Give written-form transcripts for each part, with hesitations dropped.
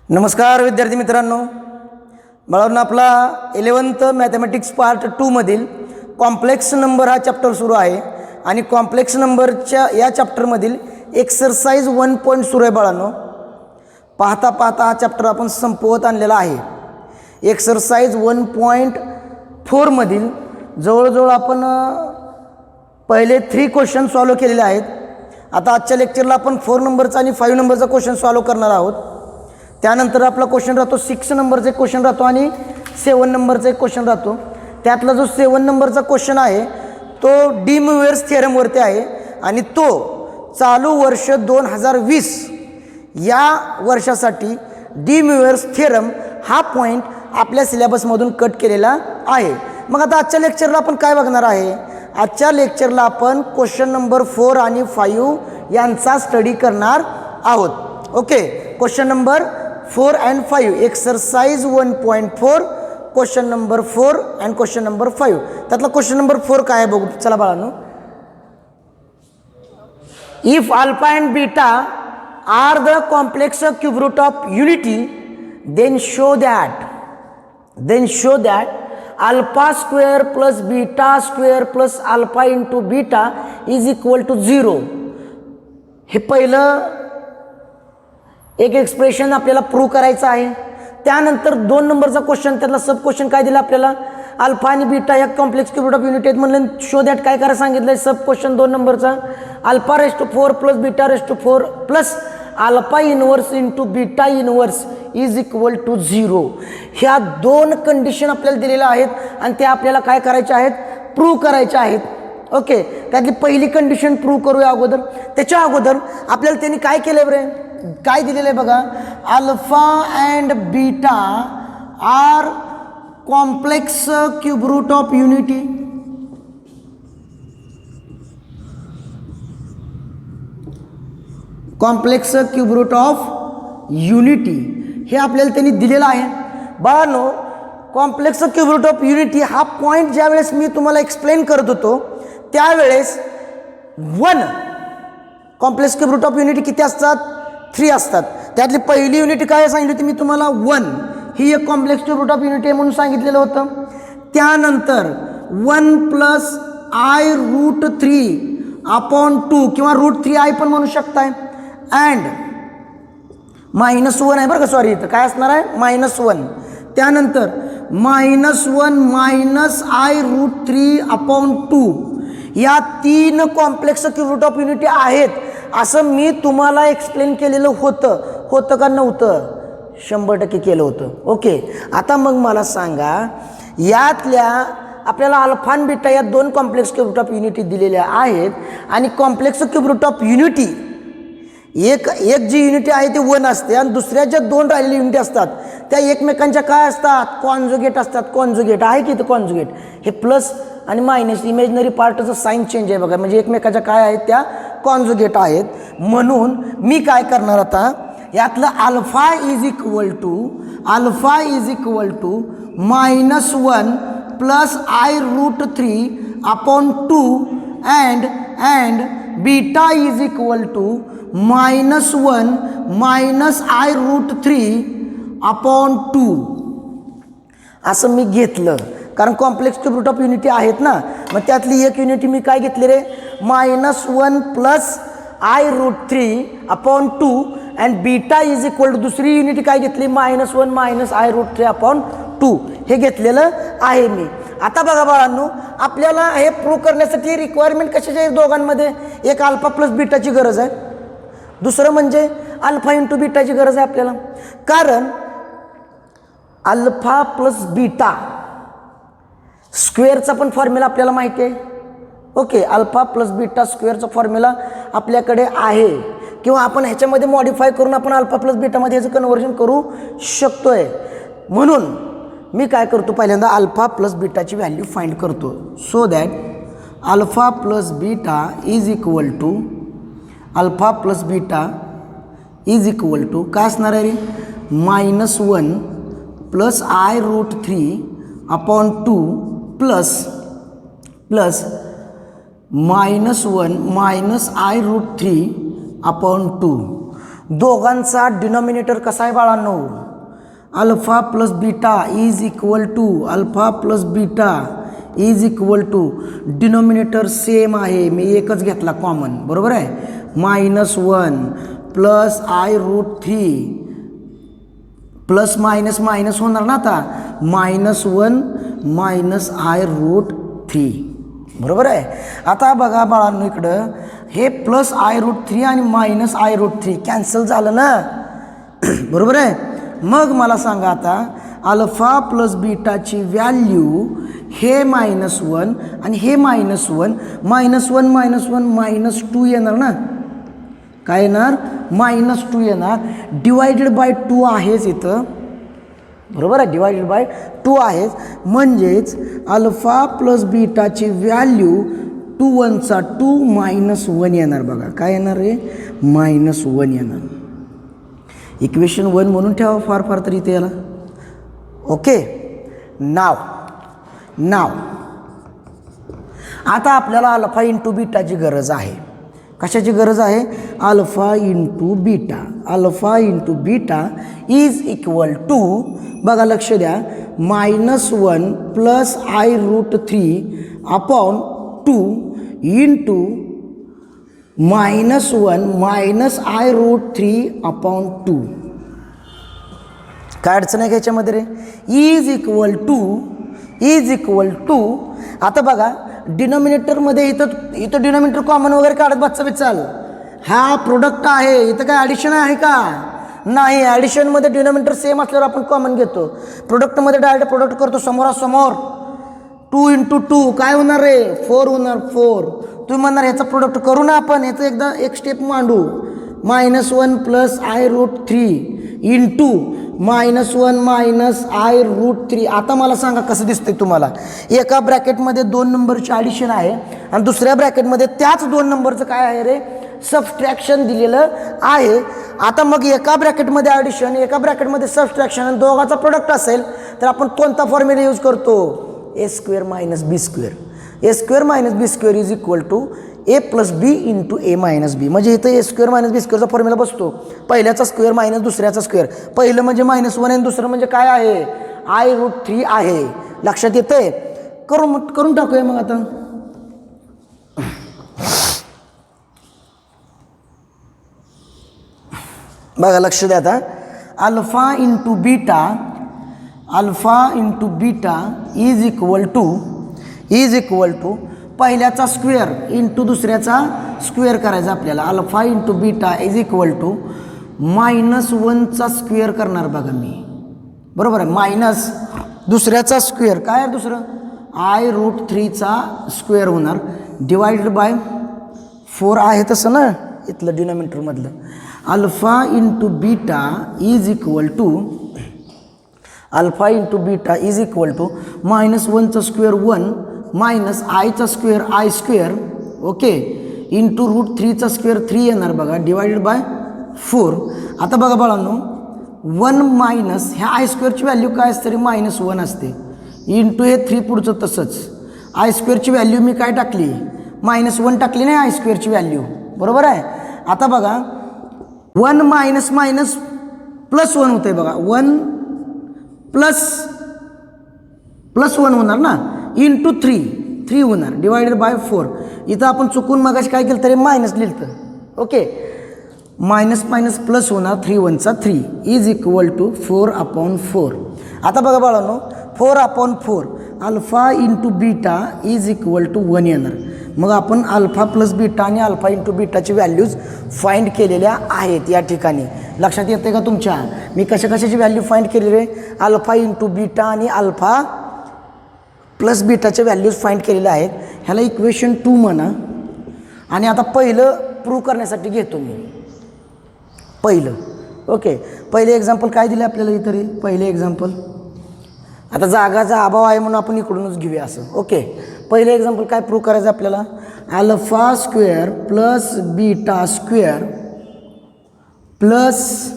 नमस्कार विद्यार्थी मित्रांनो, बाळांनो आपला 11th मॅथमॅटिक्स पार्ट 2 मधील कॉम्प्लेक्स नंबर हा चॅप्टर सुरू आहे आणि कॉम्प्लेक्स नंबरच्या या चॅप्टरमधील एक्सरसाइज 1 पॉइंट सुरू आहे. बाळांनो पाहता पाहता हा चॅप्टर आपण संपवत आणलेला आहे. एक्सरसाइज 1.4 मधील जवळजवळ आपण पहिले 3 क्वेश्चन सॉल्व केलेले आहेत. आता आजच्या लेक्चरला आपण 4 नंबरचा आणि 5 नंबरचा क्वेश्चन सॉल्व करणार आहोत. त्यानंतर आपला क्वेश्चन राहतो 6 नंबरचा एक क्वेश्चन राहतो आणि 7 नंबरचा एक क्वेश्चन राहतो. त्यातला जो 7 नंबरचा क्वेश्चन आहे तो डी म्युएर्स थिअरमवरती आहे आणि तो चालू वर्ष 2020 या वर्षासाठी डी म्युएर्स थिअरम हा पॉईंट आपल्या सिलेबसमधून कट केलेला आहे. मग आता आजच्या लेक्चरला आपण काय बघणार आहे? आजच्या लेक्चरला आपण क्वेश्चन नंबर 4 आणि 5 यांचा स्टडी करणार आहोत. Okay, question number 4 and 5 exercise 1.4 question number 4 and question number 5. त्यातला क्वेश्चन नंबर 4 काय आहे बघू. चला बाळांनो, if alpha and beta are the complex cube root of unity then show that alpha square plus beta square plus alpha into beta is equal to 0. हे पहिलं एक expression आपल्याला प्रूव्ह करायचं आहे. त्यानंतर 2 नंबरचा क्वेश्चन, त्यातला सब क्वेश्चन काय दिला आपल्याला? अल्फा आणि बीटा या complex cube root of unity आहेत म्हणलं. शो दॅट काय करायला सांगितलं आहे? सब क्वेश्चन 2 नंबरचा alpha raise to 4 plus beta raise to 4 plus alpha inverse into beta inverse is equal to 0. ह्या 2 कंडिशन आपल्याला दिलेल्या आहेत आणि त्या आपल्याला काय करायच्या आहेत? प्रूव्ह करायच्या आहेत. ओके, त्यातली पहिली कंडिशन प्रूव्ह करूया अगोदर. त्याच्या अगोदर आपल्याला त्यांनी काय केलं बरे? काय दिलेलं आहे बघा, alpha and beta are complex cube root of unity. Complex cube root of unity हे आपल्याला त्यांनी दिलेलं आहे. बाळांनो, complex cube root of unity हा पॉईंट ज्या वेळेस मी तुम्हाला एक्सप्लेन करत होतो त्यावेळेस 1 complex cube root of unity किती असतात? 3 असतात. त्यातली पहिली युनिटी काय सांगितली होती मी तुम्हाला? 1 ही एक complex cube root of unity आहे म्हणून सांगितलेलं होतं. त्यानंतर 1 प्लस आय रूट 3 अपॉन 2 किंवा रूट 3i पण म्हणू शकताय. अँड -1 आहे बरं का, सॉरी इथं काय असणार आहे? -1. त्यानंतर -1 मायनस आय रूट 3 अपॉन 2 या 3 complex cube root of unity आहेत असं मी तुम्हाला एक्सप्लेन केलेलं होतं का नव्हतं? 100% केलं होतं. ओके, आता मग मला सांगा, यातल्या आपल्याला अल्फा आणि बीटा या 2 complex cube root of unity दिलेल्या आहेत आणि complex cube root of unity एक जी युनिटी आहे ती 1 असते आणि दुसऱ्या ज्या 2 राहिलेल्या युनिटी असतात त्या एकमेकांच्या काय असतात? कॉन्जुगेट असतात. कॉन्जुगेट आहे की इथं कॉन्जुगेट, हे प्लस आणि मायनस इमेजनरी पार्टचं साईन चेंज आहे बघा, म्हणजे एकमेकाच्या काय आहेत? त्या कॉन्जुगेट आहेत. म्हणून मी काय करणार आता, यातलं alpha is equal to -1 plus I root 3 upon 2 and beta is equal to -1 minus I root 3 upon 2 असं मी घेतलं. कारण complex cube root of unity आहेत ना, मग त्यातली एक युनिटी मी काय घेतली रे? -1 plus I root 3 upon 2 and beta is equal to दुसरी युनिटी काय घेतली? -1 मायनस आय रूट 3 अपॉन 2 हे घेतलेलं आहे मी. आता बघा बाळांनो, आपल्याला हे प्रूव्ह करण्यासाठी रिक्वायरमेंट कशाची आहे दोघांमध्ये? एक अल्फा प्लस बीटाची गरज आहे, दुसरं म्हणजे अल्फा इंटू बीटाची गरज आहे आपल्याला. कारण अल्फा प्लस बीटा स्क्वेअरचा पण फॉर्म्युला आपल्याला माहिती आहे. ओके, अल्फा प्लस बीटा स्क्वेअरचा फॉर्म्युला आपल्याकडे आहे किंवा आपण ह्याच्यामध्ये मॉडिफाय करून आपण अल्फा प्लस बीटामध्ये ह्याचं कन्व्हर्जन करू शकतोय. म्हणून मी काय करतो, पहिल्यांदा अल्फा प्लस बीटाची व्हॅल्यू फाइंड करतो. So that alpha plus beta is equal to काय असणार आहे रे? -1 plus I root 3 upon 2 plus -1 minus I root 3 upon 2 दोघांचा डिनॉमिनेटर कसा आहे बाळांनो? Alpha plus beta is equal to alpha plus beta is equal to denominator same आहे, मी एकच घेतला कॉमन, बरोबर आहे. -1 plus I√3 plus minus minus होणार ना आता, -1 मायनस I√3, बरोबर आहे. आता बघा बाळांनो इकडं हे प्लस I√3 आणि मायनस I√3 कॅन्सल झालं ना, बरोबर आहे. मग मला सांगा आता अल्फा प्लस बीटाची व्हॅल्यू हे -1 आणि हे -1 -1 येणार ना, काय येणार? -2 येणार. डिवायडेड बाय 2 आहेच इथं, बरोबर आहे, डिवायडेड बाय 2 आहेच. म्हणजेच अल्फा प्लस बीटाची व्हॅल्यू 2 1 चा 2 -1 येणार. बघा काय येणार रे? -1 येणार. इक्वेशन 1 म्हणून ठेवा फार फार तरी इथे याला. ओके, नाव आता आपल्याला अल्फा इंटू बीटाची गरज आहे. कशाची गरज आहे? Alpha into beta. Alpha into beta is equal to, बघा लक्ष द्या, -1 plus I√3 upon 2 into -1 minus I√3 upon 2. काय अडचण आहे घ्यायच्यामध्ये रे? इज इक्वल टू आता बघा डिनॉमिनेटरमध्ये इथं डिनॉमिनेटर कॉमन वगैरे काढत बच्चा चाल. हा प्रोडक्ट आहे, इथं काय ॲडिशन आहे का? नाही. ॲडिशनमध्ये डिनॉमिनेटर सेम असल्यावर आपण कॉमन घेतो. प्रोडक्टमध्ये डायरेक्ट प्रोडक्ट करतो समोरासमोर. 2 इंटू 2 काय होणार रे? 4 होणार. 4 तुम्ही म्हणणार ह्याचा प्रोडक्ट करू ना आपण, ह्याचं एकदा एक स्टेप मांडू. -1 plus I√3 into -1 minus I√3. आता मला सांगा कसं दिसतंय तुम्हाला? एका ब्रॅकेटमध्ये 2 नंबरची ॲडिशन आहे आणि दुसऱ्या ब्रॅकेटमध्ये त्याच 2 नंबरचं काय आहे रे? सबस्ट्रॅक्शन दिलेलं आहे. आता मग एका ब्रॅकेटमध्ये ॲडिशन, एका ब्रॅकेटमध्ये सबस्ट्रॅक्शन आणि दोघांचा प्रोडक्ट असेल तर आपण कोणता फॉर्म्युला यूज करतो? A² minus B². A² minus B² is equal to A plus B into A minus B. म्हणजे इथं A² मायनस B²चा फॉर्म्युला बसतो. पहिल्याचा स्क्वेअर मायनस दुसऱ्याचा स्क्वेअर. पहिलं म्हणजे -1 आणि दुसरं म्हणजे काय आहे? I√3 आहे. लक्षात येतंय? करून टाकूया मग आता. बघा लक्ष द्या आता. Alpha into beta is equal to पहिल्याचा स्क्वेअर इंटू दुसऱ्याचा स्क्वेअर करायचा आपल्याला. Alpha into beta is equal to -1चा स्क्वेअर करणार बघा मी, बरोबर आहे. मायनस दुसऱ्याचा स्क्वेअर, काय आहे दुसरं? I√3चा स्क्वेअर होणार. डिवायडेड बाय 4 आहे तसं ना इथलं डिनॉमिनेटरमधलं. Alpha into beta is equal to -1चा स्क्वेअर 1 मायनस आयचा स्क्वेअर I², ओके, इंटू √3चा स्क्वेअर 3 येणार बघा, डिवायडेड बाय 4. आता बघा बाळांनो 1 मायनस ह्या I² व्हॅल्यू काय असते रे? -1 असते. इंटू हे 3 पुढचं तसंच. I² व्हॅल्यू मी काय टाकली? -1 टाकली नाही I² व्हॅल्यू, बरोबर आहे. आता बघा 1 मायनस मायनस प्लस 1 होतंय बघा. 1 प्लस 1 होणार ना, इंटू 3 होणार, डिवायडेड बाय 4. इथं आपण चुकून मगाशी काय केलं तरी मायनस लिहिलं. ओके, मायनस मायनस प्लस होणार. 3 1 चा 3 इज इक्वल टू 4/4. आता बघा बाळांनो 4/4 alpha into beta is equal to 1 येणार. मग आपण अल्फा प्लस बीटा आणि अल्फा इंटू बीटाची व्हॅल्यूज फाइंड केलेल्या आहेत या ठिकाणी. लक्षात येते का तुमच्या? मी कशाची व्हॅल्यू फाइंड केली रे? अल्फा इंटू बीटा आणि अल्फा प्लस बीटाच्या व्हॅल्यूज फाइंड केलेल्या आहेत. ह्याला इक्वेशन 2 म्हणा. आणि आता पहिलं प्रूव्ह करण्यासाठी घेतो मी पहिलं. ओके, पहिले एक्झाम्पल काय दिले आपल्याला इतर? पहिले एक्झाम्पल आता जागाचा अभाव आहे म्हणून आपण इकडूनच घेऊया असं. ओके, पहिले एक्झाम्पल काय प्रूव्ह करायचं आपल्याला? Alpha square plus beta square plus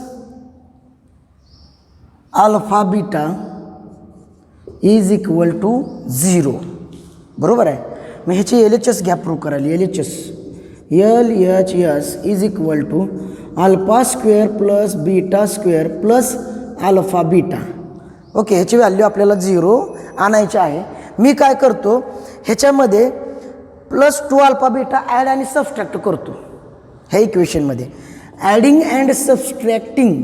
alpha beta is equal to 0, बरोबर आहे. मग ह्याची LHS घ्या प्रूव्ह करायला. LHS is equal to alpha square plus beta square plus alpha beta. Okay, ह्याची व्हॅल्यू आपल्याला 0 आणायची आहे. मी काय करतो, ह्याच्यामध्ये प्लस 2 अल्फा बीटा ॲड आणि सबस्ट्रॅक्ट करतो ह्या इक्वेशनमध्ये. Adding and subtracting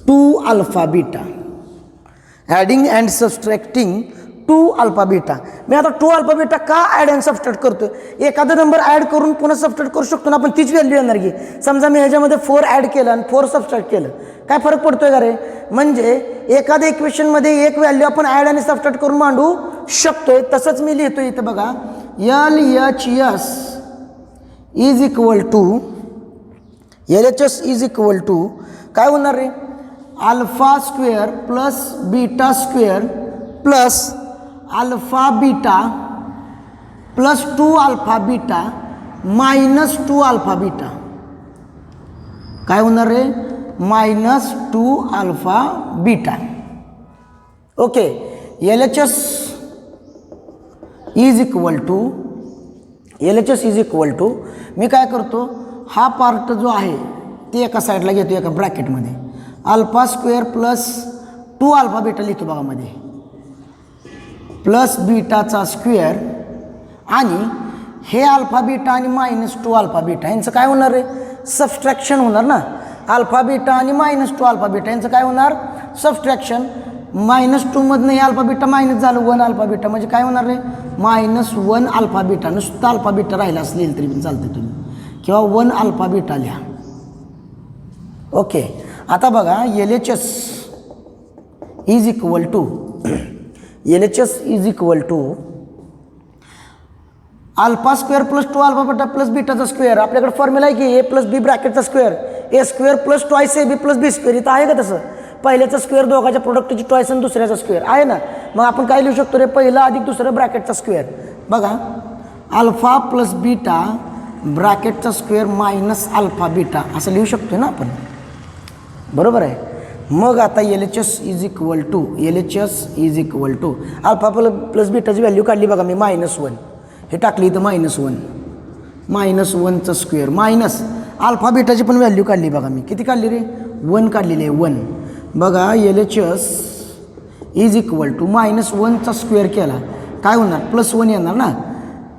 2 alpha beta. Adding and subtracting 2 alpha beta. मी आता 2 अल्फा बीटा का ॲड अँड सबस्ट्रॅक्ट करतो? एखादा नंबर ॲड करून पुन्हा सबस्ट्रॅक्ट करू शकतो ना आपण, तीच व्हॅल्यू येणार की. समजा मी ह्याच्यामध्ये 4 ॲड केलं आणि 4 सबस्ट्रॅक्ट केलं, काय फरक पडतोय का रे? म्हणजे एखाद्या इक्वेशनमध्ये एक व्हॅल्यू आपण ॲड आणि सबस्ट्रॅक्ट करून मांडू शकतोय. तसंच मी लिहितो इथं बघा, LHS इज इक्वल टू काय होणार रे? Alpha square plus beta square plus alpha beta plus 2 alpha beta minus 2 alpha beta. काय होणार रे? Minus 2 alpha beta. Okay, LHS is equal to मी काय करतो, हा पार्ट जो आहे ते एका साईडला घेतो, एका ब्रॅकेटमध्ये alpha square plus 2 alpha beta लिहितो बघा मध्ये, प्लस बीटाचा स्क्वेअर आणि हे अल्फा बीटा आणि मायनस 2 अल्फा बीटा यांचं काय होणार रे? सबस्ट्रॅक्शन होणार ना. अल्फा बीटा आणि मायनस 2 अल्फा बीटा यांचं काय होणार? सबस्ट्रॅक्शन. -2 मधनं हे अल्फा बीटा मायनस झालं 1 अल्फा बीटा, म्हणजे काय होणार रे? -1 अल्फा बीटा. नुसतं अल्फा बीटा राहिला असं तरी पण चालतं तुम्ही, किंवा 1 अल्फा बीटा लिहा. ओके, आता बघा LHS is equal to alpha square plus 2 alpha beta plus बीटाचा स्क्वेअर. आपल्याकडे फॉर्म्युला आहे की A प्लस बी ब्रॅकेटचा square, A square plus twice AB plus B square. इथं आहे का तसं? पहिल्याचा स्क्वेअर दोघांच्या प्रोडक्टची ट्वाईस आणि दुसऱ्याचा स्क्वेअर आहे ना. मग आपण काय लिहू शकतो रे? पहिला अधिक दुसरं ब्रॅकेटचा स्क्वेअर. बघा, अल्फा प्लस बीटा ब्रॅकेटचा स्क्वेअर मायनस अल्फा बीटा असं लिहू शकतो ना आपण, बरोबर आहे. मग आता LHS is equal to alpha plus बीटाची व्हॅल्यू काढली बघा मी, -1 हे टाकली इथं, -1चा स्क्वेअर मायनस अल्फा बीटाची पण व्हॅल्यू काढली बघा मी. किती काढली रे? 1 काढलेली आहे, 1. बघा LHS इज इक्वल टू -1चा स्क्वेअर केला काय होणार? +1 येणार ना,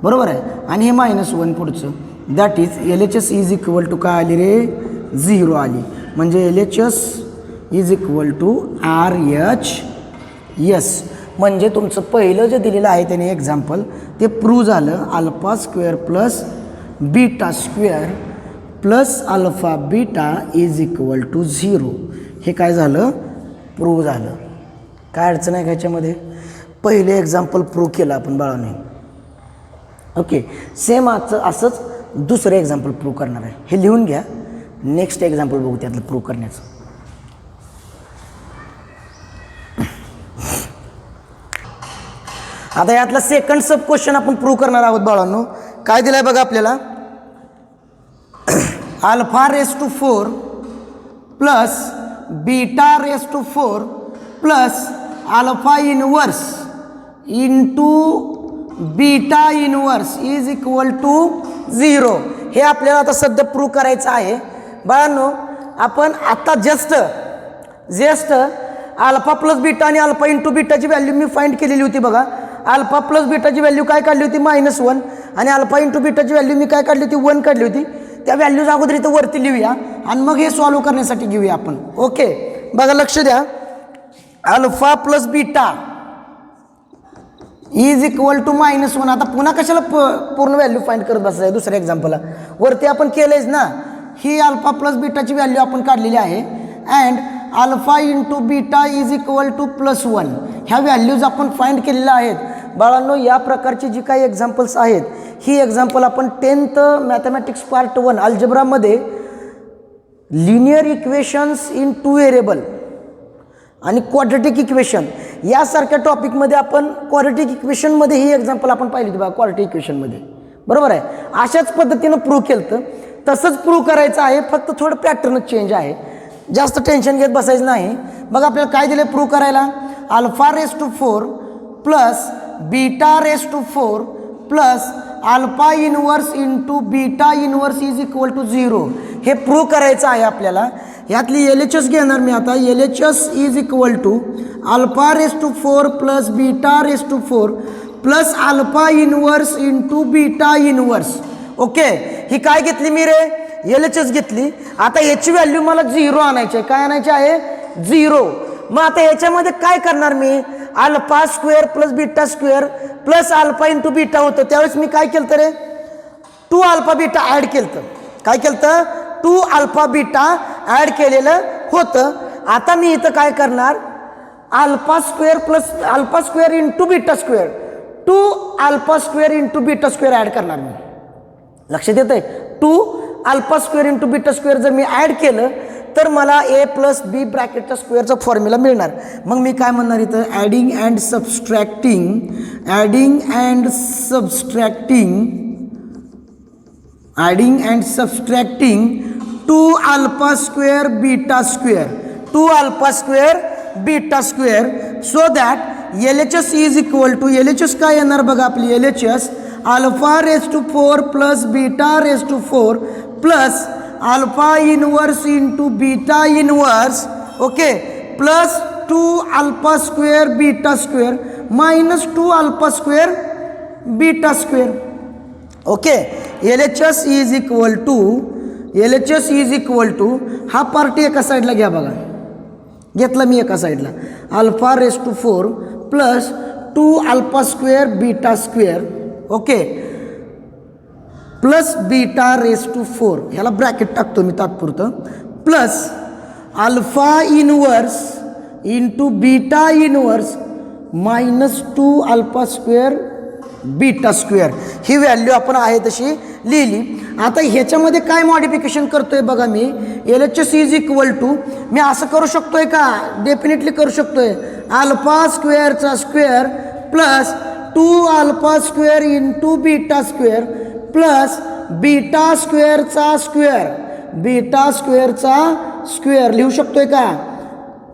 बरोबर आहे. आणि हे -1 पुढचं, that is LHS is equal to काय आली रे? 0 आली. म्हणजे LHS is equal to RHS. म्हणजे तुमचं पहिलं जे दिलेलं आहे त्याने एक्झाम्पल ते प्रूव्ह झालं. Alpha square plus beta square plus alpha beta is equal to 0. हे काय झालं? प्रूव्ह झालं. काय अडचण आहे ह्याच्यामध्ये? पहिले एक्झाम्पल प्रूव्ह केलं आपण बाळाने. ओके, सेम असंच दुसरं एक्झाम्पल प्रूव्ह करणार आहे. हे लिहून घ्या, नेक्स्ट एक्झाम्पल बघू त्यातलं प्रूव्ह करण्याचं. आता यातला सेकंड सब क्वेश्चन आपण प्रूव्ह करणार आहोत बाळांनो. काय दिलंय बघा आपल्याला, alpha raise to 4 plus beta raise to 4 plus alpha inverse into beta inverse is equal to 0. हे आपल्याला आता सध्या प्रूव्ह करायचं आहे बाळांनो. आपण आता जस्ट अल्फा प्लस बीटा आणि अल्फा इंटू बीटाची व्हॅल्यू मी फाइंड केलेली होती बघा. अल्फा प्लस बीटाची व्हॅल्यू काय काढली होती? -1. आणि अल्फा इंटू बीटाची व्हॅल्यू मी काय काढली होती? 1 काढली होती. त्या व्हॅल्यूज अगोदर इथं वरती लिहूया आणि मग हे सॉल्व्ह करण्यासाठी घेऊया आपण. ओके, बघा लक्ष द्या. Alpha plus beta is equal to -1. आता पुन्हा कशाला पूर्ण व्हॅल्यू फाइंड करत बसायचं आहे? दुसऱ्या एक्झाम्पलला वरती आपण केलंयच ना. ही अल्फा प्लस बीटाची व्हॅल्यू आपण काढलेली आहे. And alpha into beta is equal to +1. ह्या व्हॅल्यूज आपण फाइंड केलेल्या आहेत बाळांनो. या प्रकारची जी काही एक्झाम्पल्स आहेत ही एक्झाम्पल आपण 10th मॅथमॅटिक्स पार्ट 1 अल्जेब्रामध्ये लिनियर इक्वेशन्स इन 2 व्हेरिएबल आणि क्वाड्रेटिक इक्वेशन यासारख्या टॉपिकमध्ये आपण क्वाड्रेटिक इक्वेशनमध्ये ही एक्झाम्पल आपण पाहिली होती बघा, क्वाड्रेटिक इक्वेशनमध्ये, बरोबर आहे. अशाच पद्धतीनं प्रूव्ह केलं तर तसंच प्रूव्ह करायचं आहे, फक्त थोडं पॅटर्नच चेंज आहे. जास्त टेन्शन घेत बसायचं नाही. बघा आपल्याला काय दिलं प्रूव्ह करायला? Alpha raise to 4 plus beta raise to 4 plus alpha inverse into beta inverse is equal to 0 हे प्रूव्ह करायचं आहे आपल्याला. यातली LHS घेणार मी आता. LHS is equal to alpha raise to 4 plus beta raise to 4 plus alpha inverse into beta inverse. Okay, ही काय घेतली मी रे? LHS घेतली. आता याची व्हॅल्यू मला 0 आणायची आहे. काय आणायची आहे? 0. मग आता याच्यामध्ये काय करणार मी? Alpha square plus beta square plus alpha into beta होतं. त्यावेळेस मी काय केलं रे? 2 अल्फा बीटा ॲड केलं. काय केलं? 2 अल्फा बीटा ॲड केलेलं होतं. आता मी इथं काय करणार? Alpha square plus alpha square into beta square 2 alpha square into beta square add करणार मी. लक्षात येत आहे? 2 alpha square into beta square जर मी ॲड केलं तर मला a प्लस बी ब्रॅकेटच्या स्क्वेअरचा फॉर्म्युला मिळणार. मग मी काय म्हणणार इथं? Adding and subtracting 2 alpha square beta square 2 alpha square beta square so that LHS is equal to LHS काय येणार बघा आपली LHS alpha raise to 4 plus beta raise to 4 plus alpha inverse into beta inverse. Okay, plus 2 alpha square beta square minus 2 alpha square beta square. Okay, LHS is equal to हा party एका साईडला घ्या बघा. घेतला मी एका साईडला alpha raise to 4 plus 2 alpha square beta square. Okay, plus beta raise to 4 ह्याला ब्रॅकेट टाकतो मी तात्पुरतं plus alpha inverse into beta inverse minus 2 alpha square beta square. ही व्हॅल्यू आपण आहे तशी लिहिली. आता ह्याच्यामध्ये काय मॉडिफिकेशन करतोय बघा मी. LHS इज इक्वल टू मी असं करू शकतोय का? डेफिनेटली करू शकतोय. अल्फा स्क्वेअरचा square plus 2 alpha square into beta square plus beta स्क्वेअरचा स्क्वेअर लिहू शकतोय का?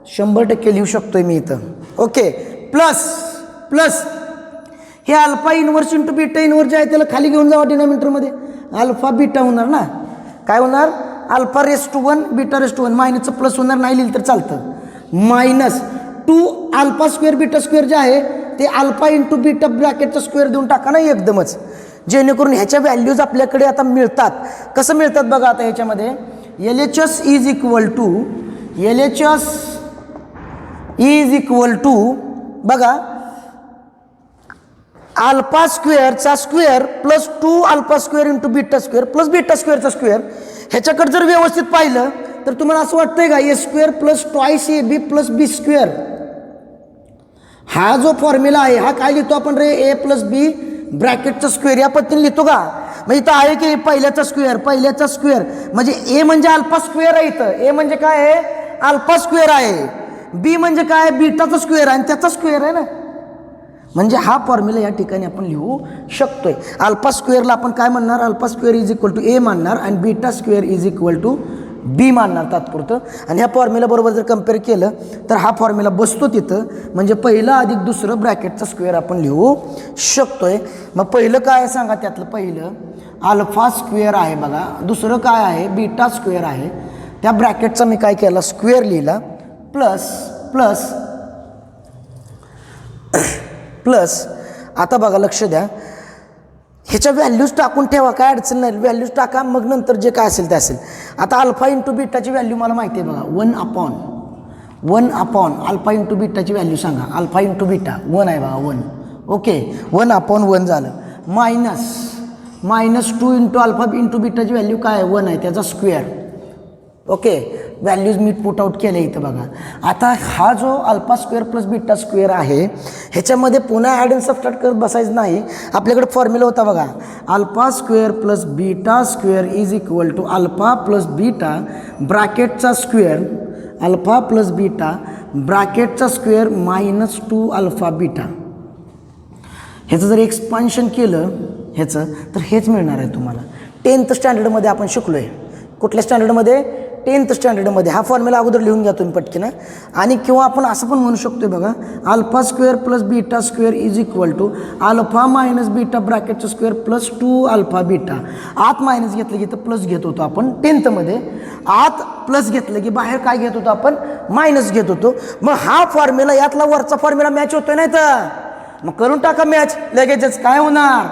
100% लिहू शकतोय मी इथं. ओके, प्लस हे alpha inverse into beta inverse जे आहे त्याला खाली घेऊन जावा डिनॉमिनेटरमध्ये. अल्फा बीटा होणार ना. काय होणार? Alpha raise to 1 beta raise to 1 मायनसचं प्लस होणार. नाही लिहिलं तर चालतं. Minus 2 alpha square beta square जे आहे ते अल्फा इंटू बीटा ब्रॅकेटचा स्क्वेअर देऊन टाका ना एकदमच, जेणेकरून ह्याच्या व्हॅल्यूज आपल्याकडे आता मिळतात. कसं मिळतात बघा. आता ह्याच्यामध्ये LHS इज इक्वल टू बघा अल्फा स्क्वेअरचा square plus 2 alpha square into beta square plus beta स्क्वेअरचा स्क्वेअर. ह्याच्याकडे जर व्यवस्थित पाहिलं तर तुम्हाला असं वाटतंय का? A square plus twice AB plus B square. हा जो फॉर्म्युला आहे हा काय लिहितो आपण रे? A प्लस बी ब्रॅकेटचा स्क्वेअर या पद्धतीने लिहितो का? मग इथं आहे की पहिल्याचा स्क्वेअर म्हणजे A म्हणजे अल्फा स्क्वेअर आहे. इथं A म्हणजे काय आहे? अल्फा स्क्वेअर आहे. B म्हणजे काय? बीटाचा स्क्वेअर आहे आणि त्याचा स्क्वेअर आहे ना. म्हणजे हा फॉर्म्युला या ठिकाणी आपण लिहू शकतोय. अल्फा स्क्वेअरला आपण काय म्हणणार? Alpha square is equal to A मानणार आणि beta square is equal to B मानणार तात्पुरतं. आणि ह्या फॉर्म्युलाबरोबर जर कम्पेअर केलं तर हा फॉर्म्युला बसतो तिथं. म्हणजे पहिलं अधिक दुसरं ब्रॅकेटचा स्क्वेअर आपण लिहू शकतोय. मग पहिलं काय आहे सांगा? त्यातलं पहिलं अल्फा स्क्वेअर आहे बघा. दुसरं काय आहे? बीटा स्क्वेअर आहे. त्या ब्रॅकेटचा मी काय केला? स्क्वेअर लिहिला प्लस आता बघा लक्ष द्या. ह्याच्या व्हॅल्यूज टाकून ठेवा, काय अडचण नाही. व्हॅल्यूज टाका, मग नंतर जे काय असेल ते असेल. आता अल्फा इंटू बीटाची व्हॅल्यू मला माहिती आहे बघा. 1 अपॉन अल्फा इंटू बीटाची व्हॅल्यू सांगा. अल्फा इंटू बीटा 1 आहे बघा. 1. ओके, 1/1 झालं. मायनस 2 इंटू अल्फा इंटू बीटाची व्हॅल्यू काय आहे? 1 आहे, त्याचा स्क्वेअर. ओके, व्हॅल्यूज मी पुट आउट केले इथं बघा. आता हा जो alpha square plus beta square आहे ह्याच्यामध्ये पुन्हा ॲड अँड सबट्रॅक्ट करत बसायचं नाही. आपल्याकडे फॉर्म्युला होता बघा. Alpha square plus beta square is equal to alpha plus beta ब्रॅकेटचा स्क्वेअर अल्फा प्लस बीटा ब्रॅकेटचा स्क्वेअर मायनस 2 अल्फा बीटा. ह्याचं जर एक्सपान्शन केलं ह्याचं तर हेच मिळणार आहे तुम्हाला. 10th स्टँडर्डमध्ये आपण शिकलो आहे. कुठल्या स्टँडर्डमध्ये? 10th स्टँडर्डमध्ये हा फॉर्म्युला अगोदर लिहून घ्या तुम्ही पटकन. आणि किंवा आपण असं पण म्हणू शकतो बघा, alpha square plus beta square is equal to alpha minus beta ब्रॅकेटचं स्क्वेअर प्लस 2 अल्फा बीटा. आत मायनस घेतलं की तर प्लस घेत होतो आपण 10thमध्ये, आत प्लस घेतलं की बाहेर काय घेत होतो आपण, मायनस घेत होतो. मग हा फॉर्म्युला यातला वरचा फॉर्म्युला मॅच होतोय नाही तर मग करून टाका मॅच लगेचच. काय होणार,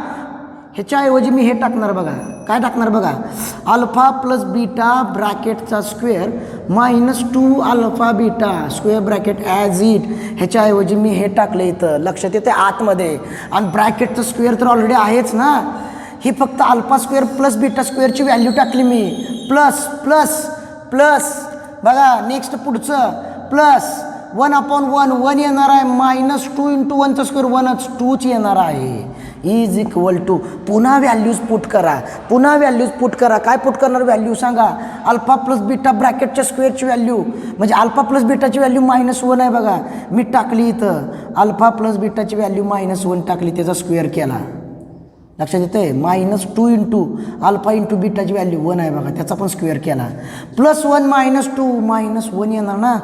ह्याच्याऐवजी मी हे टाकणार बघा, काय टाकणार बघा, अल्फा प्लस बीटा ब्रॅकेटचा square minus 2 alpha beta square bracket as it. ह्याच्याऐवजी मी हे टाकलं इथं, लक्षात येते आतमध्ये. आणि ब्रॅकेटचं स्क्वेअर तर ऑलरेडी आहेच ना, ही फक्त अल्फा स्क्वेअर प्लस बीटा स्क्वेअरची व्हॅल्यू टाकली मी. प्लस प्लस प्लस बघा, नेक्स्ट पुढचं प्लस 1/1, 1 येणार आहे, मायनस 2 × 1चा स्क्वेअर 1च, 2च येणार आहे, इज इक्वल टू. पुन्हा व्हॅल्यूज पुट करा, पुन्हा व्हॅल्यूज पुट करा. काय पुट करणार व्हॅल्यू सांगा, अल्फा प्लस बीटा ब्रॅकेटच्या स्क्वेअरची व्हॅल्यू, म्हणजे अल्फा प्लस बीटाची व्हॅल्यू -1 आहे बघा, मी टाकली इथं. अल्फा प्लस बीटाची व्हॅल्यू -1 टाकली, त्याचा स्क्वेअर केला, लक्षात येते. -2 × अल्फा × बीटाची व्हॅल्यू 1 आहे बघा, त्याचा पण स्क्वेअर केला. +1 -2 -1 येणार ना,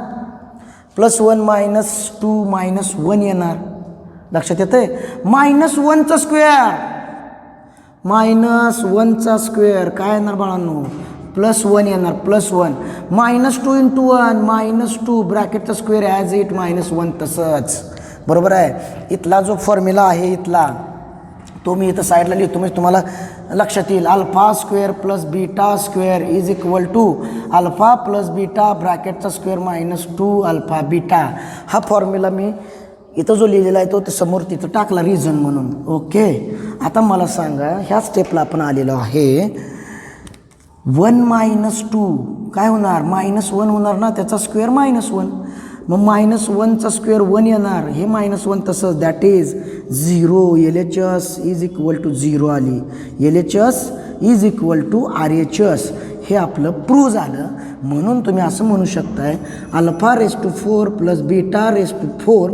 +1 -2 -1 येणार, लक्षात येते. -1चा स्क्वेअर, -1चा स्क्वेअर काय येणार बाळांनो, +1 येणार, +1 -2 × 1 -2 ब्रॅकेटचा स्क्वेअर ॲज इट -1 तसंच, बरोबर आहे. इथला जो फॉर्म्युला आहे इथला तो मी इथं साईडला लिहितो, म्हणजे तुम्हाला लक्षात येईल. Alpha square plus beta square is equal to alpha plus beta ब्रॅकेटचा स्क्वेअर -2 अल्फा बीटा. हा फॉर्म्युला मी इथं जो लिहिलेला आहे तो समोर तिथं टाकला रिझन म्हणून. ओके, आता मला सांगा, ह्या स्टेपला आपण आलेलो आहे. 1 - 2 काय होणार, -1 होणार ना, त्याचा स्क्वेअर -1, मग -1चा स्क्वेअर 1 येणार, हे -1 तसंच, that is 0. LHS is equal to 0 आली, LHS is equal to RHS. हे आपलं प्रूव्ह झालं. म्हणून तुम्ही असं म्हणू शकताय, α⁴ plus β⁴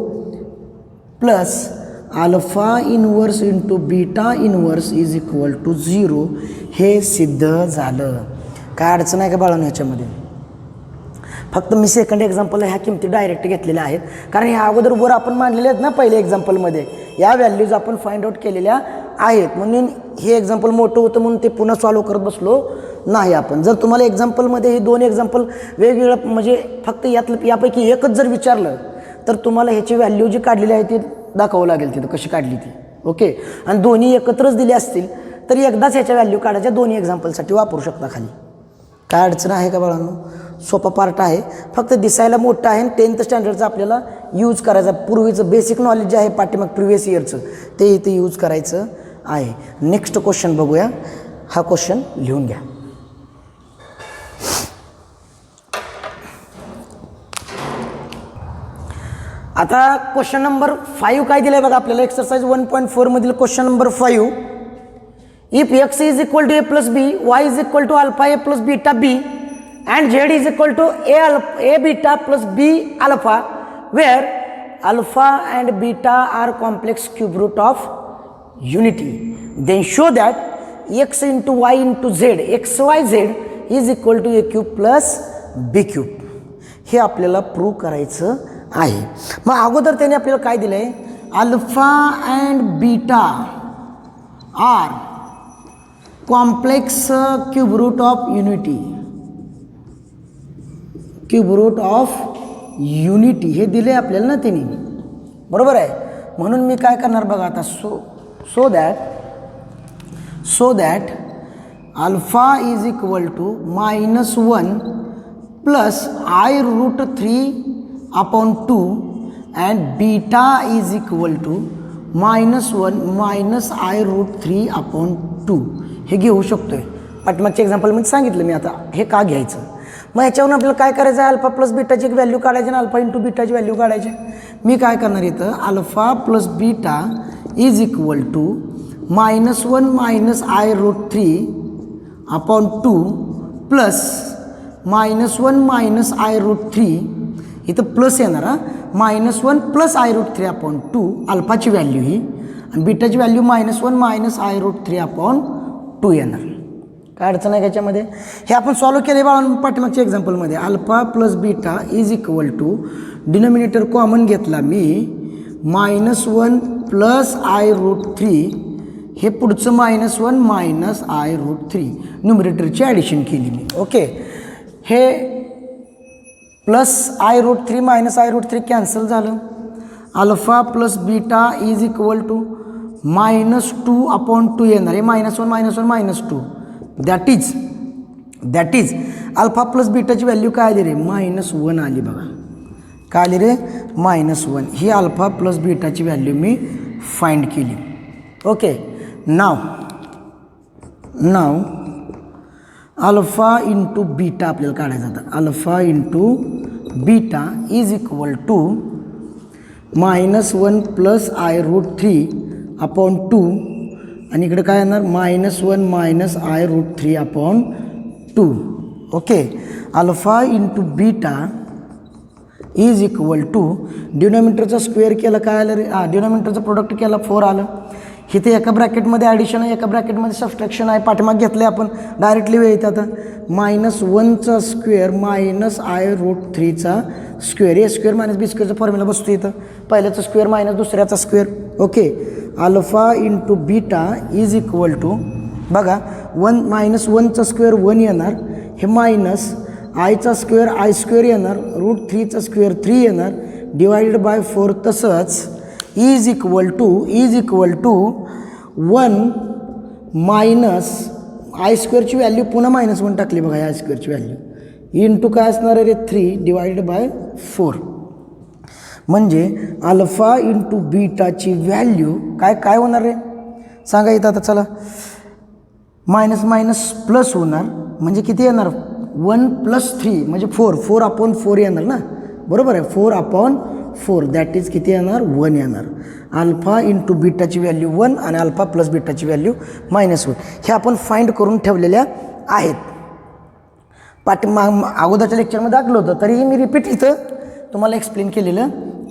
plus alpha inverse × beta inverse is equal to 0. हे सिद्ध झालं. काय अडचण आहे का बाळांनो ह्याच्यामध्ये? फक्त मी सेकंड एक्झाम्पल ह्या किमती डायरेक्ट घेतलेल्या आहेत, कारण ह्या अगोदर वर आपण मांडलेले आहेत ना पहिल्या एक्झाम्पलमध्ये, या व्हॅल्यूज आपण फाइंड आउट केलेल्या आहेत. म्हणून हे एक्झाम्पल मोठं होतं म्हणून ते पुन्हा सॉल्व्ह करत बसलो नाही आपण. जर तुम्हाला एक्झाम्पलमध्ये हे 2 एक्झाम्पल वेगवेगळं, म्हणजे फक्त यापैकी एकच जर विचारलं तर तुम्हाला ह्याची व्हॅल्यू जी काढलेली आहे ती दाखवावं लागेल तिथं कशी काढली ती. ओके, आणि दोन्ही एकत्रच दिले असतील तर एकदाच ह्याच्या व्हॅल्यू काढायच्या, दोन्ही एक्झाम्पलसाठी वापरू शकता खाली. काय अडचण आहे का बाळांनो? सोपा पार्ट आहे, फक्त दिसायला मोठं आहे. 10th स्टँडर्डचं आपल्याला यूज करायचं, पूर्वीचं बेसिक नॉलेज जे आहे पाठीमाग प्रिव्हियस इयरचं ते इथे यूज करायचं आहे. नेक्स्ट क्वेश्चन बघूया. हा क्वेश्चन लिहून घ्या. आता क्वेश्चन नंबर 5 काय दिलं आहे बघा आपल्याला, एक्सरसाइज 1.4 मधील question number 5. If x is equal to a plus b, y is equal to alpha a plus beta b, and z is equal to a beta plus b alpha, where alpha and beta are complex cube root of unity, then show that x into y into z, xyz is equal to a cube plus b cube. हे आपल्याला prove करायचं आहे. मग अगोदर त्याने आपल्याला काय दिलं आहे, alpha and beta are complex cube root of unity, cube root of unity हे दिले आपल्याला ना त्यांनी, बरोबर आहे. म्हणून मी काय करणार बघा आता, so that alpha is equal to -1 plus I√3/2 and beta is equal to -1 -I√3/2 हे घेऊ शकतोय. पाठीमागच्या एक्झाम्पलमध्ये सांगितलं मी आता हे का घ्यायचं. मग ह्याच्यावरून आपल्याला काय करायचं आहे, अल्फा प्लस बीटाची एक व्हॅल्यू काढायची आणि अल्फा × बीटाची व्हॅल्यू काढायची. मी काय करणार इथं, alpha plus beta is equal to -1 -I√3/2 plus -1 -I√3, इथं प्लस येणार -1 प्लस I√3/2 अल्फाची व्हॅल्यू ही, आणि बीटाची व्हॅल्यू -1 -I√3/2 येणार. काय अडचण आहे याच्यामध्ये? हे आपण सॉल्व्ह केले बाळांनो पाठीमागच्या एक्झाम्पलमध्ये. Alpha plus beta is equal to denominator common घेतला मी -1 प्लस I√3, हे पुढचं -1 मायनस I√3, न्युमरेटरची ॲडिशन केली मी. ओके, हे plus I√3 minus I√3 cancel झालं. Alpha plus beta is equal to -2/2 येणार. हे -1 -2, दॅट इज अल्फा प्लस बीटाची व्हॅल्यू काय आली रे? -1 आली बघा. काय आली रे? -1. ही अल्फा प्लस बीटाची व्हॅल्यू मी फाइंड केली. ओके, नाव अल्फा इंटू बीटा आपल्याला काढायचं होतं. Alpha into beta is equal to -1 plus I√3/2 आणि इकडे काय येणार? -1 minus I√3/2. Okay, alpha into beta is equal to डिनोमिनेटरचा स्क्वेअर केला काय आलं रे? डिनोमिनेटरचं प्रोडक्ट केला 4 आलं. इथे एका ब्रॅकेटमध्ये ॲडिशन आहे, एका ब्रॅकेटमध्ये सबस्ट्रॅक्शन आहे. पाठीमाग घेतले आपण डायरेक्टली वेळ येतं. आता -1चा स्क्वेअर मायनस I√3चा square, A square minus B स्क्वेअरचा फॉर्म्युला बसतो इथं. पहिल्याचा स्क्वेअर मायनस दुसऱ्याचा square. Okay, alpha into beta is equal to बघा 1चा स्क्वेअर 1 येणार, हे मायनस आयचा स्क्वेअर I² येणार, √3चा स्क्वेअर 3 येणार, डिवायडेड बाय 4. तसंच is equal to 1 minus I² value पुन्हा -1 टाकली बघा. I² व्हॅल्यू इंटू काय असणार आहे रे? 3 डिवायडेड बाय 4. म्हणजे अल्फा इंटू बीटाची व्हॅल्यू काय होणार रे? सांगा इथं. आता चला, मायनस मायनस प्लस होणार म्हणजे किती येणार? 1 + 3 म्हणजे 4/4 येणार ना, बरोबर आहे. 4/4 दॅट इज किती येणार? 1 येणार. अल्फा इंटू बीटाची व्हॅल्यू 1 आणि अल्फा प्लस बीटाची व्हॅल्यू -1. हे आपण फाइंड करून ठेवलेल्या आहेत. अगोदरच्या लेक्चरमध्ये दाखवलं होतं, तरीही मी रिपीट इथं तुम्हाला एक्सप्लेन केलेलं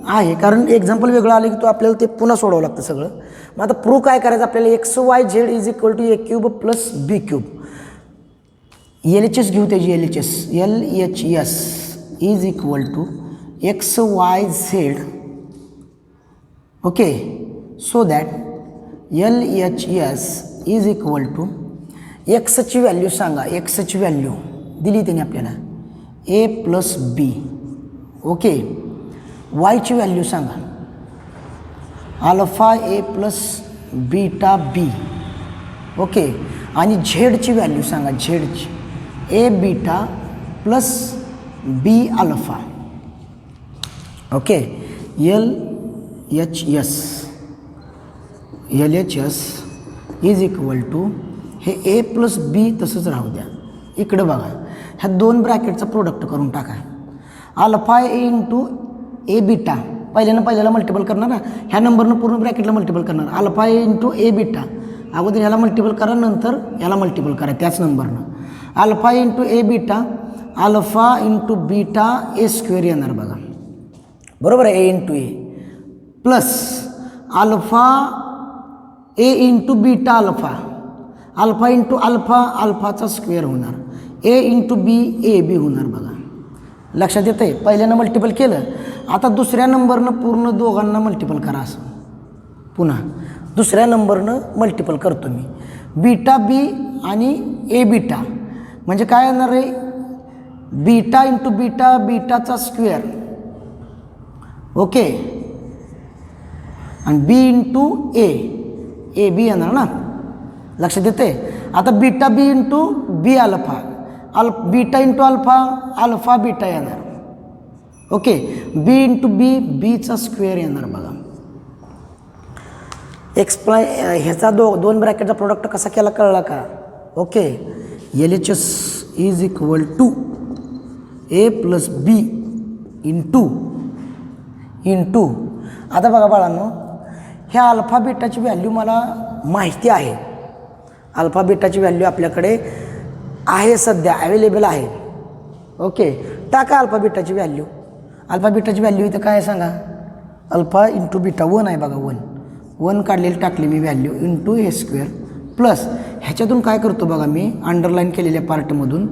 आहे. कारण एक्झाम्पल वेगळं आलं की तो आपल्याला ते पुन्हा सोडावं लागतं सगळं. मग आता प्रूव्ह काय करायचं आपल्याला? XYZ is equal to A³ plus B³. LHS घेऊ त्याची, LHS is equal to XYZ. Okay, so that LHS is equal to एक्सची व्हॅल्यू सांगा. एक्सची व्हॅल्यू दिली त्याने आपल्याला A प्लस B. ओके, वायची व्हॅल्यू सांगा alpha A plus beta B. Okay, आणि झेडची व्हॅल्यू सांगा. झेडची A beta plus B alpha. Okay, LHS is equal to हे A प्लस B तसंच राहू द्या. इकडं बघा, ह्या 2 ब्रॅकेटचा प्रोडक्ट करून टाका. Alpha A into A beta पहिल्याला मल्टिपल करणार ना, ह्या नंबरनं पूर्ण ब्रॅकेटला मल्टिपल करणार. Alpha A into A beta अगोदर ह्याला मल्टिपल करा, नंतर याला मल्टिपल करा त्याच नंबरनं. Alpha into A beta, alpha into beta A² येणार बघा, बरोबर आहे. A into A plus alpha A into beta alpha, alpha into alpha, अल्फाचा स्क्वेअर होणार. A इंटू B AB होणार बघा. लक्षात येतं आहे? पहिल्यानं मल्टिपल केलं, आता दुसऱ्या नंबरनं पूर्ण दोघांना मल्टिपल करा. असं पुन्हा दुसऱ्या नंबरनं मल्टिपल करतो मी. बीटा B आणि A बीटा म्हणजे काय येणार आहे? बीटा इंटू बीटा, बीटाचा स्क्वेअर. ओके, आणि B इंटू A, AB येणार ना. लक्षात येते? आता beta B into B alpha, beta into alpha, alpha beta येणार. ओके, B इंटू B, बीचा स्क्वेअर येणार बघा. ह्याचा 2 ब्रॅकेटचा प्रोडक्ट कसा केला कळला का? Okay, LHS is equal to A plus B into आता बघा बाळांनो, ह्या अल्फा बीटाची व्हॅल्यू मला माहिती आहे. अल्फा बीटाची व्हॅल्यू आपल्याकडे आहे, सध्या अवेलेबल आहे. ओके, टाका अल्फा बीटाची व्हॅल्यू. अल्फा बीटाची व्हॅल्यू इथं काय आहे सांगा? अल्फा इंटू बीटा 1 आहे बघा. 1 काढलेली टाकली मी व्हॅल्यू इंटू A² प्लस ह्याच्यातून काय करतो बघा मी अंडरलाईन केलेल्या पार्टमधून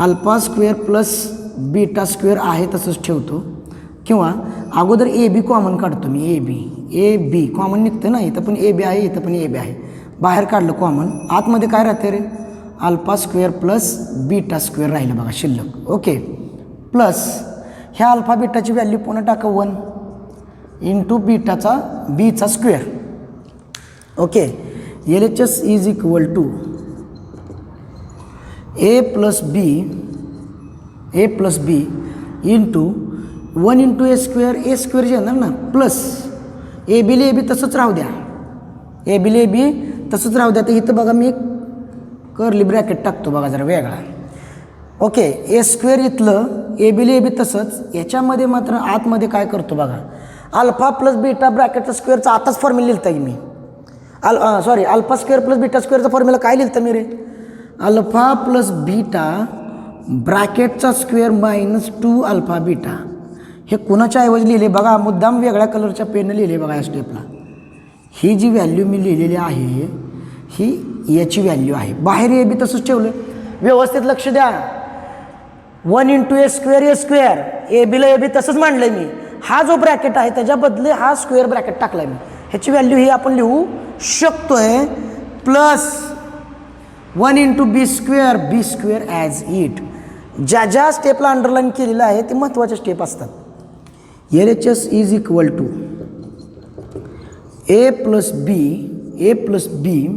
alpha square plus beta square आहे तसंच ठेवतो किंवा अगोदर ए बी कॉमन काढतो मी ए बी कॉमन निघतं ना इथं पण ए बी आहे इथं पण ए बी आहे बाहेर काढलं कॉमन आतमध्ये काय राहते रे alpha square plus beta square राहिलं बघा शिल्लक ओके प्लस ह्या अल्फा बीटाची व्हॅल्यू पुन्हा टाका 1 इंटू बीटाचा बीचा square okay LHS is equal to A plus B into 1 into A square जे येणार ना प्लस ए बी तसंच राहू द्या ए बी तसंच राहू द्या तर इथं बघा मी कर्ली ब्रॅकेट टाकतो बघा जरा वेगळा ओके ए स्क्वेअर इथलं ए बी तसंच याच्यामध्ये मात्र आतमध्ये काय करतो बघा अल्फा प्लस बीटा ब्रॅकेटचा स्क्वेअरचा आताच फॉर्म्युला लिहिता की मी अल्फा स्क्वेअर प्लस बीटा स्क्वेअरचा फॉर्म्युला काय लिहितं मी रे अल्फा प्लस बीटा ब्रॅकेटचा स्क्वेअर मायनस 2 अल्फा बीटा हे कुणाच्या ऐवजी लिहिले बघा मुद्दाम वेगळ्या कलरच्या पेननं लिहिले बघा या स्टेपला ही जी व्हॅल्यू मी लिहिलेली आहे ही याची व्हॅल्यू आहे बाहेर ए बी तसंच ठेवलं व्यवस्थित लक्ष द्या 1 into A square A B तसंच मांडलं मी हा जो ब्रॅकेट आहे त्याच्या बदले हा स्क्वेअर ब्रॅकेट टाकला मी ह्याची व्हॅल्यू ही आपण लिहू शकतोय plus 1 into B square as it ज्या स्टेपला अंडरलाईन केलेलं आहे ते महत्त्वाचे स्टेप असतात LHS is equal to A plus B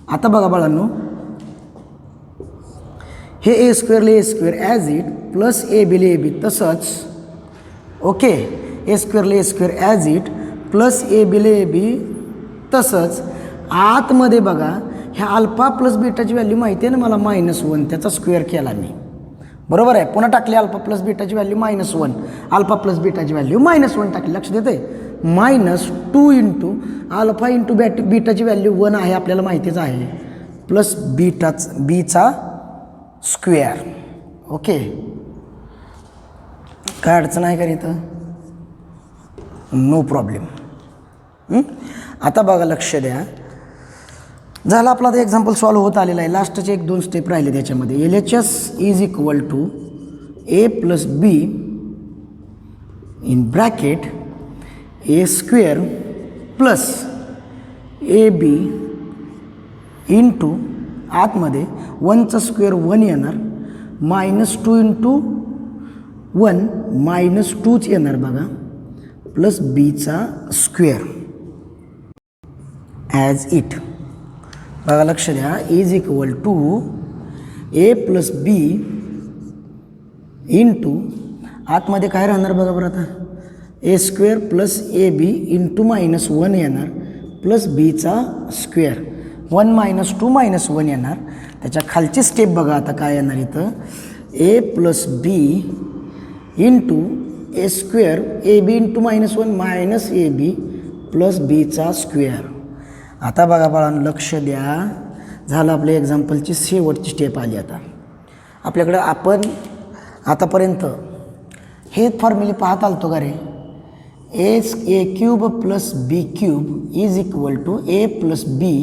आता बघा बाळांनो हे A square as it plus A B तसंच okay A square as it plus A B तसंच आतमध्ये बघा ह्या अल्फा प्लस बीटाची व्हॅल्यू माहिती आहे ना मला -1 त्याचा स्क्वेअर केला मी बरोबर आहे पुन्हा टाकली अल्फा प्लस बीटाची व्हॅल्यू -1 अल्फा प्लस बीटाची व्हॅल्यू -1 टाकली लक्ष देते -2 इंटू अल्फा इंटू बीटाची व्हॅल्यू 1 आहे आपल्याला माहितीच आहे प्लस बीचा स्क्वेअर ओके काय अडचण आहे का इथं नो प्रॉब्लेम आता बघा लक्ष द्या झालं आपला आता एक्झाम्पल सॉल्व होत आलेला आहे लास्टचे 1-2 स्टेप राहिले त्याच्यामध्ये LHS is equal to A plus B in bracket A square plus A B into आतमध्ये 1चा स्क्वेअर 1 येणार -2 इंटू 1 -2च येणार बघा प्लस बीचा स्क्वेअर ॲज इट बघा लक्ष द्या is equal to A plus B into आतमध्ये काय राहणार बघा बरं आता A square plus A B into -1 येणार प्लस बीचा स्क्वेअर 1 -2 -1 येणार त्याच्या खालची स्टेप बघा आता काय येणार इथं A plus B into A square A B into -1 A B plus बीचा स्क्वेअर आता बघा बाळांनो लक्ष द्या झालं आपल्या एक्झाम्पलची शेवटची स्टेप आली आता आपल्याकडं आपण आतापर्यंत हे फॉर्म्युले पाहत आलतो का रे A cube plus B cube is equal to A plus B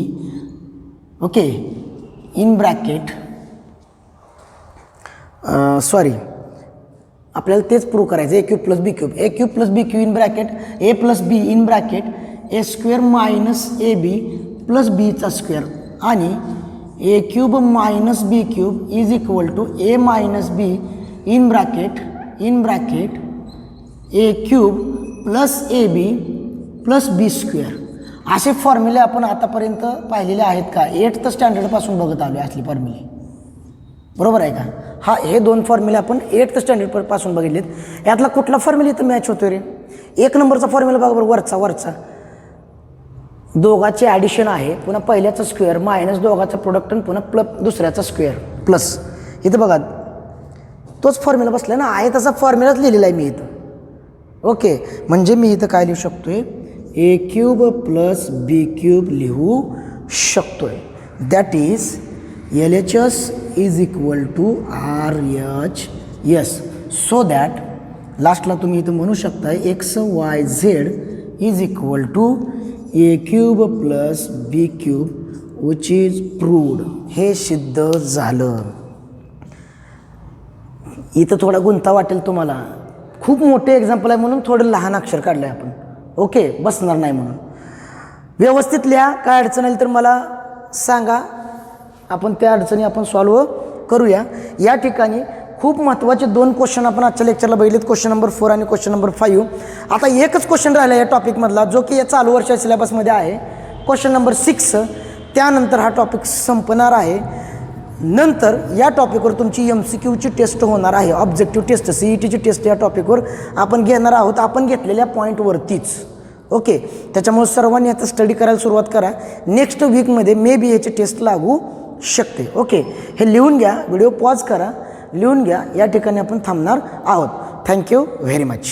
okay in bracket आपल्याला तेच प्रूव्ह करायचं A cube plus B cube in bracket A plus B in bracket A square minus A B plus बीचा square आणि A cube minus B cube is equal to A minus B in bracket A cube plus A B plus B square असे फॉर्म्युले आपण आतापर्यंत पाहिलेले आहेत का 8th स्टँडर्डपासून बघत आलो असली फॉर्म्युले बरोबर आहे का हे 2 फॉर्म्युले आपण 8th स्टँडर्डपासून बघितलेत यातला कुठला फॉर्म्युला इथं मॅच होतो रे 1 नंबरचा फॉर्म्युला बघा बरं वरचा दोघाचे ॲडिशन आहे पुन्हा पहिल्याचा स्क्वेअर मायनस दोघाचा प्रोडक्ट आणि पुन्हा दुसऱ्याचा स्क्वेअर प्लस इथं बघा तोच फॉर्म्युला बसला ना आहे तसा फॉर्म्युलाच लिहिलेला आहे मी इथं ओके म्हणजे मी इथं काय लिहू शकतोय A cube plus B cube लिहू शकतोय that is LHS is equal to RHS so that लास्टला तुम्ही इथं म्हणू शकता XYZ is equal to A cube plus B cube which is proved, हे सिद्ध झालं. इथं थोडा गुंता वाटेल तुम्हाला, खूप मोठे एक्झाम्पल आहे म्हणून थोडं लहान अक्षर काढलं आहे आपण. ओके, बसणार नाही म्हणून व्यवस्थित लिहा. काय अडचण आली तर मला सांगा, आपण त्या अडचणी आपण सॉल्व करूया. या ठिकाणी खूप महत्त्वाचे 2 क्वेश्चन आपण आजच्या लेक्चरला बघितलेत, क्वेश्चन नंबर 4 आणि क्वेश्चन नंबर 5. आता एकच क्वेश्चन राहिला या टॉपिकमधला, जो की या चालू वर्षा सिलेबसमध्ये आहे, क्वेश्चन नंबर 6. त्यानंतर हा टॉपिक संपणार आहे. नंतर या टॉपिकवर तुमची MCQची टेस्ट होणार आहे, ऑब्जेक्टिव्ह टेस्ट, CETची टेस्ट या टॉपिकवर आपण घेणार आहोत, आपण घेतलेल्या पॉईंटवरतीच. ओके, त्याच्यामुळे सर्वांनी आता स्टडी करायला सुरुवात करा. नेक्स्ट वीकमध्ये मे बी ह्याची टेस्ट लागू शकते. ओके, हे लिहून घ्या, व्हिडिओ पॉज करा, लिहून घ्या. या ठिकाणी आपण थांबणार आहोत. Thank you very much.